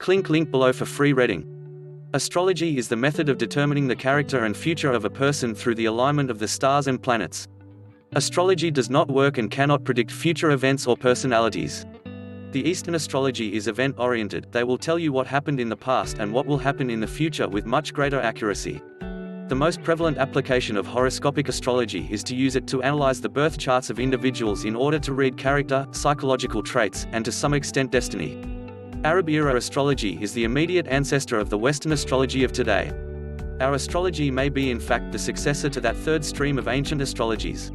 Click link below for free reading. Astrology is the method of determining the character and future of a person through the alignment of the stars and planets. Astrology does not work and cannot predict future events or personalities. The Eastern astrology is event-oriented. They will tell you what happened in the past and what will happen in the future with much greater accuracy. The most prevalent application of horoscopic astrology is to use it to analyze the birth charts of individuals in order to read character, psychological traits, and to some extent destiny. Arab-era astrology is the immediate ancestor of the Western astrology of today. Our astrology may be in fact the successor to that third stream of ancient astrologies.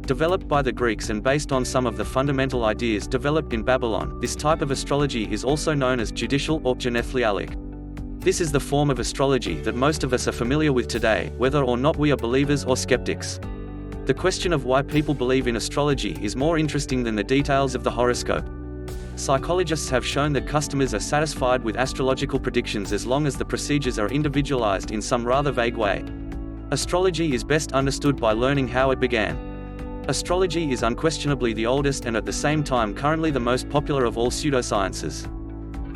Developed by the Greeks and based on some of the fundamental ideas developed in Babylon, this type of astrology is also known as judicial or genethlialic. This is the form of astrology that most of us are familiar with today, whether or not we are believers or skeptics. The question of why people believe in astrology is more interesting than the details of the horoscope. Psychologists have shown that customers are satisfied with astrological predictions as long as the procedures are individualized in some rather vague way. Astrology is best understood by learning how it began. Astrology is unquestionably the oldest and at the same time currently the most popular of all pseudosciences.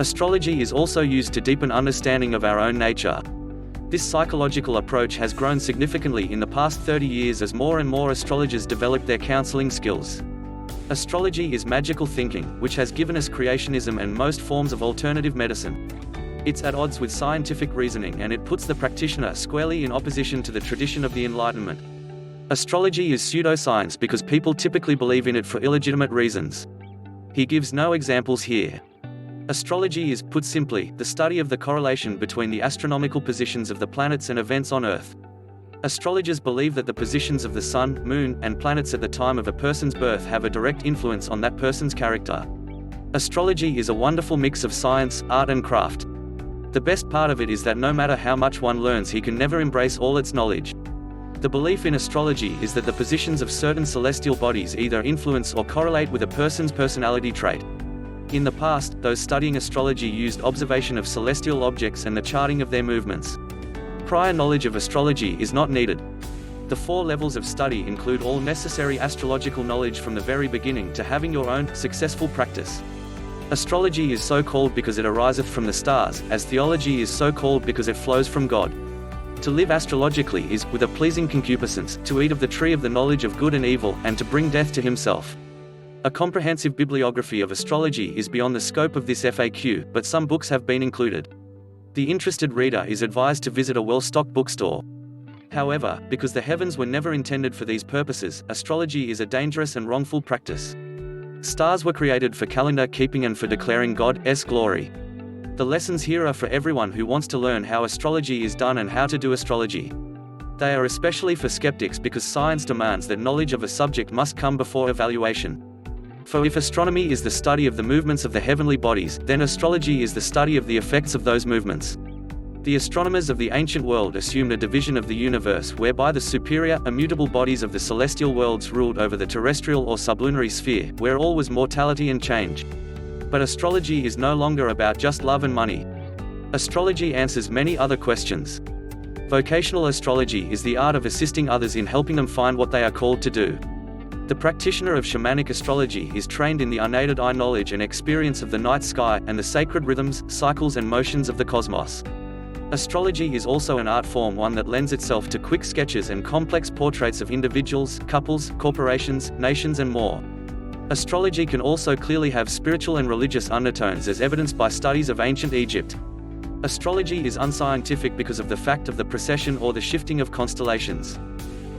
Astrology is also used to deepen understanding of our own nature. This psychological approach has grown significantly in the past 30 years as more and more astrologers develop their counseling skills. Astrology is magical thinking, which has given us creationism and most forms of alternative medicine. It's at odds with scientific reasoning and it puts the practitioner squarely in opposition to the tradition of the Enlightenment. Astrology is pseudoscience because people typically believe in it for illegitimate reasons. He gives no examples here. Astrology is, put simply, the study of the correlation between the astronomical positions of the planets and events on Earth. Astrologers believe that the positions of the Sun, Moon, and planets at the time of a person's birth have a direct influence on that person's character. Astrology is a wonderful mix of science, art and craft. The best part of it is that no matter how much one learns, he can never embrace all its knowledge. The belief in astrology is that the positions of certain celestial bodies either influence or correlate with a person's personality trait. In the past, those studying astrology used observation of celestial objects and the charting of their movements. Prior knowledge of astrology is not needed. The 4 levels of study include all necessary astrological knowledge from the very beginning to having your own successful practice. Astrology is so called because it ariseth from the stars, as theology is so called because it flows from God. To live astrologically is, with a pleasing concupiscence, to eat of the tree of the knowledge of good and evil, and to bring death to himself. A comprehensive bibliography of astrology is beyond the scope of this FAQ, but some books have been included. The interested reader is advised to visit a well-stocked bookstore. However, because the heavens were never intended for these purposes, astrology is a dangerous and wrongful practice. Stars were created for calendar keeping and for declaring God's glory. The lessons here are for everyone who wants to learn how astrology is done and how to do astrology. They are especially for skeptics because science demands that knowledge of a subject must come before evaluation. For if astronomy is the study of the movements of the heavenly bodies, then astrology is the study of the effects of those movements. The astronomers of the ancient world assumed a division of the universe whereby the superior, immutable bodies of the celestial worlds ruled over the terrestrial or sublunary sphere, where all was mortality and change. But astrology is no longer about just love and money. Astrology answers many other questions. Vocational astrology is the art of assisting others in helping them find what they are called to do. The practitioner of shamanic astrology is trained in the unaided eye knowledge and experience of the night sky, and the sacred rhythms, cycles and motions of the cosmos. Astrology is also an art form, one that lends itself to quick sketches and complex portraits of individuals, couples, corporations, nations and more. Astrology can also clearly have spiritual and religious undertones as evidenced by studies of ancient Egypt. Astrology is unscientific because of the fact of the precession or the shifting of constellations.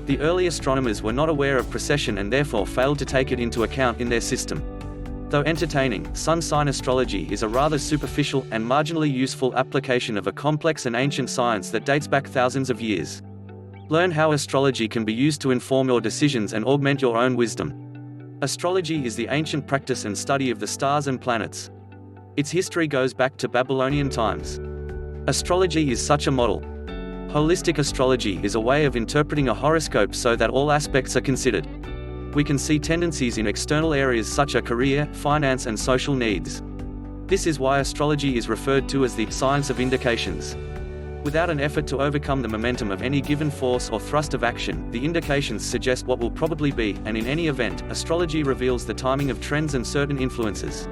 The early astronomers were not aware of precession and therefore failed to take it into account in their system. Though entertaining, sun sign astrology is a rather superficial and marginally useful application of a complex and ancient science that dates back thousands of years. Learn how astrology can be used to inform your decisions and augment your own wisdom. Astrology is the ancient practice and study of the stars and planets. Its history goes back to Babylonian times. Astrology is such a model. Holistic astrology is a way of interpreting a horoscope so that all aspects are considered. We can see tendencies in external areas such as career, finance and social needs. This is why astrology is referred to as the science of indications. Without an effort to overcome the momentum of any given force or thrust of action, the indications suggest what will probably be, and in any event, astrology reveals the timing of trends and certain influences.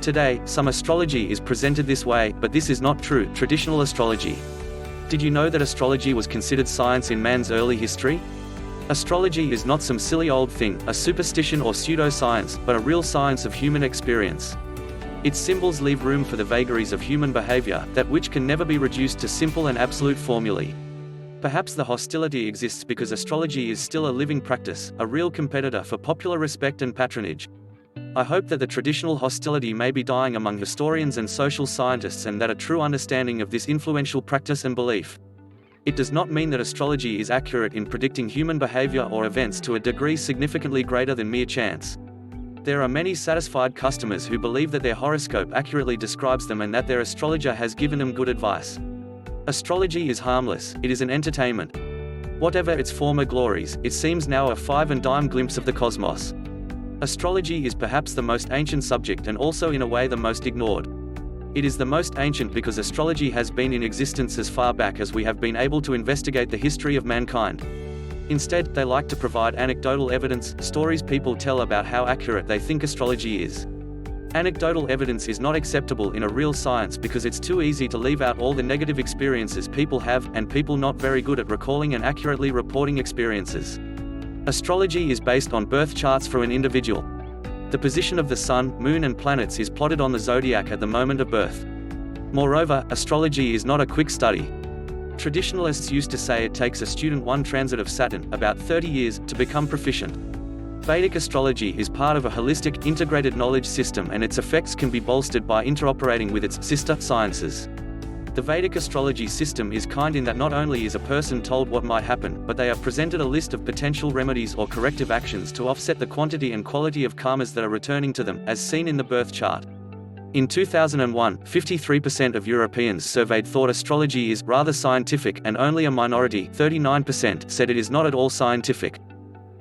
Today, some astrology is presented this way, but this is not true. Traditional astrology. Did you know that astrology was considered science in man's early history? Astrology is not some silly old thing, a superstition or pseudo-science, but a real science of human experience. Its symbols leave room for the vagaries of human behavior, that which can never be reduced to simple and absolute formulae. Perhaps the hostility exists because astrology is still a living practice, a real competitor for popular respect and patronage. I hope that the traditional hostility may be dying among historians and social scientists, and that a true understanding of this influential practice and belief. It does not mean that astrology is accurate in predicting human behavior or events to a degree significantly greater than mere chance. There are many satisfied customers who believe that their horoscope accurately describes them and that their astrologer has given them good advice. Astrology is harmless, it is an entertainment. Whatever its former glories, it seems now a five-and-dime glimpse of the cosmos. Astrology is perhaps the most ancient subject and also in a way the most ignored. It is the most ancient because astrology has been in existence as far back as we have been able to investigate the history of mankind. Instead, they like to provide anecdotal evidence, stories people tell about how accurate they think astrology is. Anecdotal evidence is not acceptable in a real science because it's too easy to leave out all the negative experiences people have, and people not very good at recalling and accurately reporting experiences. Astrology is based on birth charts for an individual. The position of the sun, moon and planets is plotted on the zodiac at the moment of birth. Moreover, astrology is not a quick study. Traditionalists used to say it takes a student one transit of Saturn, about 30 years, to become proficient. Vedic astrology is part of a holistic, integrated knowledge system, and its effects can be bolstered by interoperating with its sister sciences. The Vedic astrology system is kind in that not only is a person told what might happen, but they are presented a list of potential remedies or corrective actions to offset the quantity and quality of karmas that are returning to them, as seen in the birth chart. In 2001, 53% of Europeans surveyed thought astrology is rather scientific, and only a minority, 39%, said it is not at all scientific.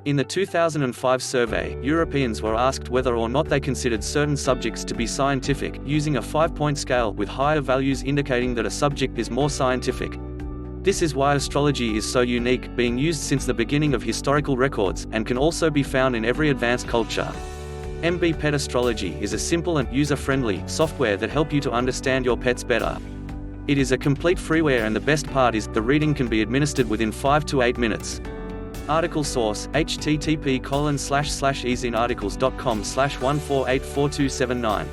In the 2005 survey, Europeans were asked whether or not they considered certain subjects to be scientific, using a 5-point scale, with higher values indicating that a subject is more scientific. This is why astrology is so unique, being used since the beginning of historical records, and can also be found in every advanced culture. MB Pet Astrology is a simple and user-friendly software that help you to understand your pets better. It is a complete freeware, and the best part is, the reading can be administered within 5 to 8 minutes. Article source, http://easinarticles.com/1484279